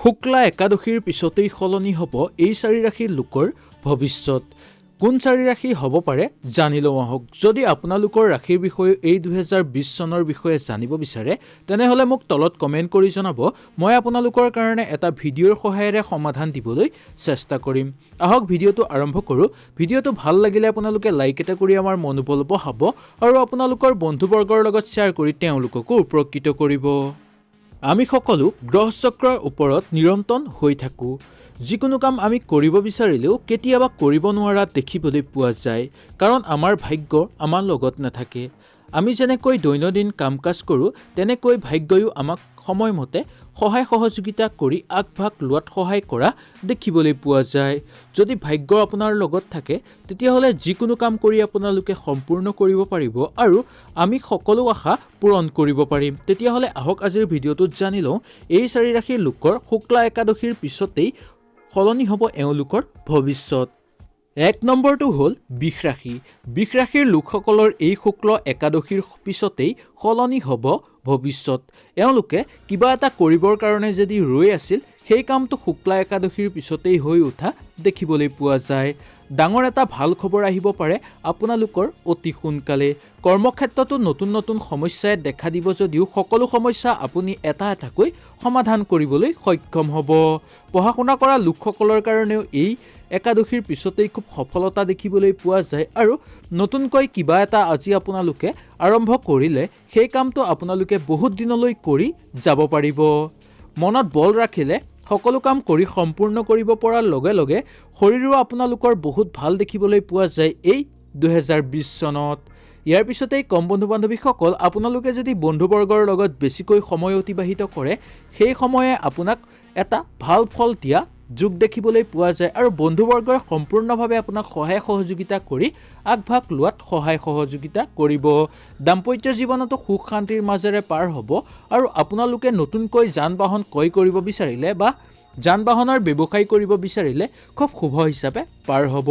শুক্লা একাদশীৰ পিছতেই সলনি হ'ব এই চাৰি ৰাশিৰ লোকৰ ভৱিষ্যত। কোন চাৰি ৰাশি হ'ব পাৰে জানি লওঁ আহক। যদি আপোনালোকৰ ৰাশিৰ বিষয়ে এই 2020 চনৰ বিষয়ে জানিব বিচাৰে তেনেহ'লে মোক তলত কমেণ্ট কৰি জনাব। মই আপোনালোকৰ কাৰণে এটা ভিডিঅ'ৰ সহায়েৰে সমাধান দিবলৈ চেষ্টা কৰিম। আহক ভিডিঅ'টো আৰম্ভ কৰোঁ। ভিডিঅ'টো ভাল লাগিলে আপোনালোকে লাইক এটা কৰি আমাৰ মনোবল বঢ়াব আৰু আপোনালোকৰ বন্ধুবৰ্গৰ লগত শ্বেয়াৰ কৰি তেওঁলোককো উপকৃত কৰিব। আমি সকলো গ্ৰহ চক্ৰৰ ওপৰত নিৰন্তৰ হৈ থাকোঁ। যিকোনো কাম আমি কৰিব বিচাৰিলেও কেতিয়াবা কৰিব নোৱাৰা দেখিবলৈ পোৱা যায়, কাৰণ আমাৰ ভাগ্য আমাৰ লগত নাথাকে। আমি যেনেকৈ দৈনন্দিন কাম কাজ কৰোঁ তেনেকৈ ভাগ্যয়ো আমাক সময়মতে সহায় সহযোগিতা কৰি আগভাগ লোৱাত সহায় কৰা দেখিবলৈ পোৱা যায়। যদি ভাগ্য আপোনাৰ লগত থাকে তেতিয়াহ'লে যিকোনো কাম কৰি আপোনালোকে সম্পূৰ্ণ কৰিব পাৰিব আৰু আমি সকলো আশা পূৰণ কৰিব পাৰিম। তেতিয়াহ'লে আহক আজিৰ ভিডিঅ'টোত জানি লওঁ এই চাৰি ৰাশিৰ লোকৰ শুক্লা একাদশীৰ পিছতেই সলনি হ'ব এওঁলোকৰ ভৱিষ্যত। 1 নম্বৰটো হ'ল বৃষ ৰাশি। বৃষ ৰাশিৰ লোকসকলৰ এই শুক্ল একাদশীৰ পিছতেই সলনি হ'ব ভৱিষ্যত। এওঁলোকে কিবা এটা কৰিবৰ কাৰণে যদি ৰৈ আছিল সেই কামটো শুক্লা একাদশীৰ পিছতেই হৈ উঠা দেখিবলৈ পোৱা যায়। ডাঙৰ এটা ভাল খবৰ আহিব পাৰে আপোনালোকৰ অতি সোনকালে। কৰ্মক্ষেত্ৰতো নতুন নতুন সমস্যাই দেখা দিব যদিও সকলো সমস্যা আপুনি এটা এটাকৈ সমাধান কৰিবলৈ সক্ষম হ'ব। পঢ়া শুনা কৰা লোকসকলৰ কাৰণেও এই একাদশীৰ পিছতেই খুব সফলতা দেখিবলৈ পোৱা যায় আৰু নতুনকৈ কিবা এটা আজি আপোনালোকে আৰম্ভ কৰিলে সেই কামটো আপোনালোকে বহুত দিনলৈ কৰি যাব পাৰিব। মনত বল ৰাখিলে সকলো কাম কৰি সম্পূৰ্ণ কৰিব পৰাৰ লগে লগে শৰীৰো আপোনালোকৰ বহুত ভাল দেখিবলৈ পোৱা যায় এই 2020 চনত। ইয়াৰ পিছতেই কম বন্ধু বান্ধৱীসকল, আপোনালোকে যদি বন্ধুবৰ্গৰ লগত বেছিকৈ সময় অতিবাহিত কৰে সেই সময়ে আপোনাক এটা ভাল ফল দিয়া যোগ দেখিবলৈ পোৱা যায় আৰু বন্ধুবৰ্গই সম্পূৰ্ণভাৱে আপোনাক সহায় সহযোগিতা কৰি আগভাগ লোৱাত সহায় সহযোগিতা কৰিব। দাম্পত্য জীৱনতো সুখ শান্তিৰ মাজেৰে পাৰ হ'ব আৰু আপোনালোকে নতুনকৈ যান বাহন ক্ৰয় কৰিব বিচাৰিলে বা যান বাহনৰ ব্যৱসায় কৰিব বিচাৰিলে খুব শুভ হিচাপে পাৰ হ'ব।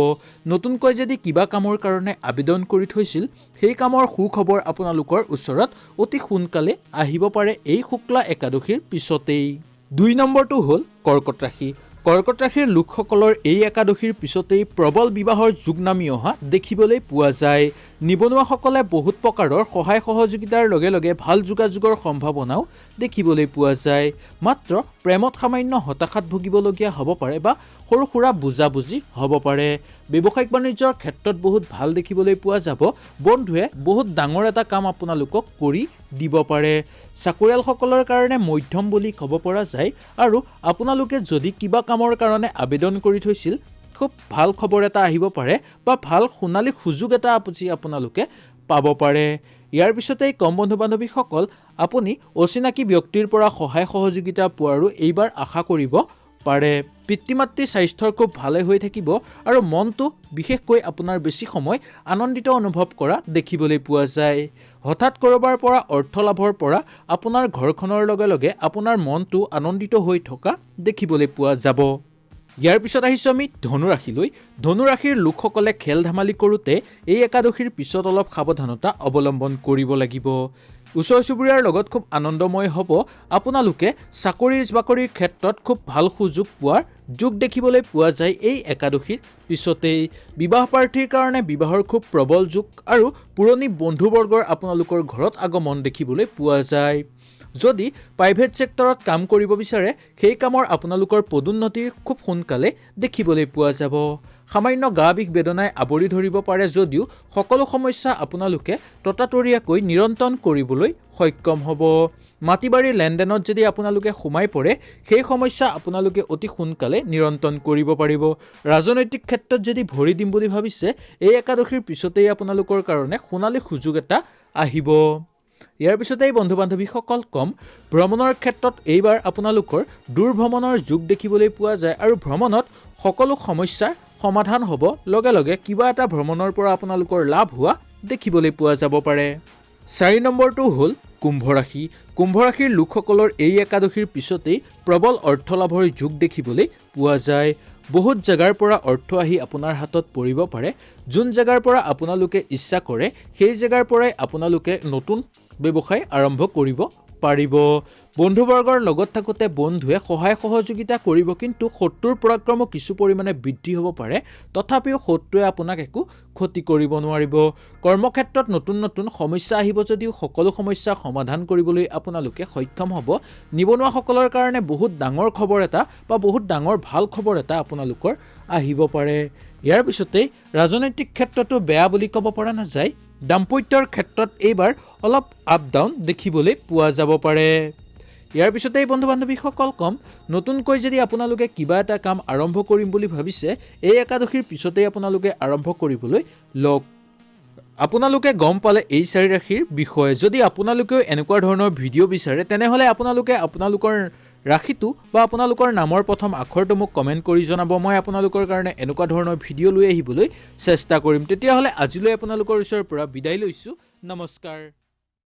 নতুনকৈ যদি কিবা কামৰ কাৰণে আবেদন কৰি থৈছিল সেই কামৰ সুখবৰ আপোনালোকৰ ওচৰত অতি সোনকালে আহিব পাৰে এই শুক্লা একাদশীৰ পিছতেই। 2 নম্বৰটো হ'ল কৰ্কট ৰাশি। কৰ্কট ৰাশিৰ লোকসকলৰ এই একাদশীৰ পিছতেই প্ৰবল বিবাহৰ যুগ নামি অহা দেখিবলৈ পোৱা যায়। নিবনুৱাসকলে বহুত প্ৰকাৰৰ সহায় সহযোগিতাৰ লগে লগে ভাল যোগাযোগৰ সম্ভাৱনাও দেখিবলৈ পোৱা যায়। মাত্ৰ প্ৰেমত সামান্য হতাশাত ভুগিবলগীয়া হ'ব পাৰে বা সৰু সুৰা বুজাবুজি হ'ব পাৰে। ব্যৱসায়িক বাণিজ্যৰ ক্ষেত্ৰত বহুত ভাল দেখিবলৈ পোৱা যাব। বন্ধুৱে বহুত ডাঙৰ এটা কাম আপোনালোকক কৰি দিব পাৰে। চাকৰিয়ালসকলৰ কাৰণে মধ্যম বুলি ক'ব পৰা যায় আৰু আপোনালোকে যদি কিবা কামৰ কাৰণে আবেদন কৰি থৈছিল খুব ভাল খবৰ এটা আহিব পাৰে বা ভাল সোণালী সুযোগ এটা আপোনালোকে পাব পাৰে। ইয়াৰ পিছতেই কম বন্ধু বান্ধৱীসকল, আপুনি অচিনাকি ব্যক্তিৰ পৰা সহায় সহযোগিতা পোৱাৰো এইবাৰ আশা কৰিব পাৰে। পিতৃ মাতৃৰ স্বাস্থ্যৰ খুব ভালে হৈ থাকিব আৰু মনটো বিশেষকৈ আপোনাৰ বেছি সময় আনন্দিত অনুভৱ কৰা দেখিবলৈ পোৱা যায়। হঠাৎ ক'ৰবাৰ পৰা অৰ্থ লাভৰ পৰা আপোনাৰ ঘৰখনৰ লগে লগে আপোনাৰ মনটো আনন্দিত হৈ থকা দেখিবলৈ পোৱা যাব। ইয়াৰ পিছত আহিছোঁ আমি ধনু ৰাশিলৈ। ধনু ৰাশিৰ লোকসকলে খেল ধেমালি কৰোঁতে এই একাদশীৰ পিছত অলপ সাৱধানতা অৱলম্বন কৰিব লাগিব। ওচৰ চুবুৰীয়াৰ লগত খুব আনন্দময় হ'ব। আপোনালোকে চাকৰি বাকৰিৰ ক্ষেত্ৰত খুব ভাল সুযোগ পোৱাৰ যোগ দেখিবলৈ পোৱা যায় এই একাদশীৰ পিছতেই। বিবাহ প্ৰাৰ্থীৰ কাৰণে বিবাহৰ খুব প্ৰবল যোগ আৰু পুৰণি বন্ধুবৰ্গৰ আপোনালোকৰ ঘৰত আগমন দেখিবলৈ পোৱা যায়। যদি প্ৰাইভেট ছেক্টৰত কাম কৰিব বিচাৰে সেই কামৰ আপোনালোকৰ পদোন্নতিৰ খুব সোনকালে দেখিবলৈ পোৱা যাব। সামান্য গা বিষ বেদনাই আৱৰি ধৰিব পাৰে যদিও সকলো সমস্যা আপোনালোকে ততাতৰীয়াকৈ নিৰন্তন কৰিবলৈ সক্ষম হ'ব। মাটি বাৰী লেনদেনত যদি আপোনালোকে সোমাই পৰে সেই সমস্যা আপোনালোকে অতি সোনকালে নিৰন্তন কৰিব পাৰিব। ৰাজনৈতিক ক্ষেত্ৰত যদি ভৰি দিম বুলি ভাবিছে এই একাদশীৰ পিছতেই আপোনালোকৰ কাৰণে সোণালী সুযোগ এটা আহিব। ইয়াৰ পিছতেই বন্ধু বান্ধৱীসকল কম, ভ্ৰমণৰ ক্ষেত্ৰত এইবাৰ আপোনালোকৰ দূৰ ভ্ৰমণৰ যোগ দেখিবলৈ পোৱা যায় আৰু ভ্ৰমণত সকলো সমস্যাৰ সমাধান হ'ব। লগে লগে কিবা এটা ভ্ৰমণৰ পৰা আপোনালোকৰ লাভ হোৱা দেখিবলৈ পোৱা যাব পাৰে। 4 নম্বৰটো হ'ল কুম্ভ ৰাশি। কুম্ভ ৰাশিৰ লোকসকলৰ এই একাদশীৰ পিছতেই প্ৰবল অৰ্থ লাভৰ যোগ দেখিবলৈ পোৱা যায়। বহুত জেগাৰ পৰা অৰ্থ আহি আপোনাৰ হাতত পৰিব পাৰে। যোন জেগাৰ পৰা আপোনালোকে ইচ্ছা কৰে সেই জেগাৰ পৰাই আপোনালোকে নতুন ব্যৱসায় আৰম্ভ কৰিব পাৰিব। বন্ধুবৰ্গৰ লগত থাকোঁতে বন্ধুৱে সহায় সহযোগিতা কৰিব, কিন্তু শত্ৰুৰ পৰাক্ৰমো কিছু পৰিমাণে বৃদ্ধি হ'ব পাৰে। তথাপিও শত্ৰুৱে আপোনাক একো ক্ষতি কৰিব নোৱাৰিব। কৰ্মক্ষেত্ৰত নতুন নতুন সমস্যা আহিব যদিও সকলো সমস্যা সমাধান কৰিবলৈ আপোনালোকে সক্ষম হ'ব। নিবনুৱাসকলৰ কাৰণে বহুত ডাঙৰ খবৰ এটা বা বহুত ডাঙৰ ভাল খবৰ এটা আপোনালোকৰ আহিব পাৰে। ইয়াৰ পিছতেই ৰাজনৈতিক ক্ষেত্ৰতো বেয়া বুলি ক'ব পৰা নাযায়। দাম্পত্যৰ ক্ষেত্ৰত এইবাৰ অলপ আপ ডাউন দেখিবলৈ পোৱা যাব পাৰে। ইয়াৰ পিছতেই বন্ধু বান্ধৱীসকল ক'ম, নতুনকৈ যদি আপোনালোকে কিবা এটা কাম আৰম্ভ কৰিম বুলি ভাবিছে, এই একাদশীৰ পিছতেই আপোনালোকে আৰম্ভ কৰিবলৈ লওক। আপোনালোকে গম পালে এই 4 ৰাশিৰ বিষয়ে। যদি আপোনালোকেও এনেকুৱা ধৰণৰ ভিডিঅ' বিচাৰে, তেনেহ'লে আপোনালোকে আপোনালোকৰ ৰাশিটো বা আপোনালোকৰ নামৰ প্ৰথম আখৰটো মোক কমেণ্ট কৰি জনাব। মই আপোনালোকৰ কাৰণে এনেকুৱা ধৰণৰ ভিডিঅ' লৈ আহিবলৈ চেষ্টা কৰিম। তেতিয়াহ'লে আজিলৈ আপোনালোকৰ ওচৰৰ পৰা বিদায় লৈছোঁ। নমস্কাৰ।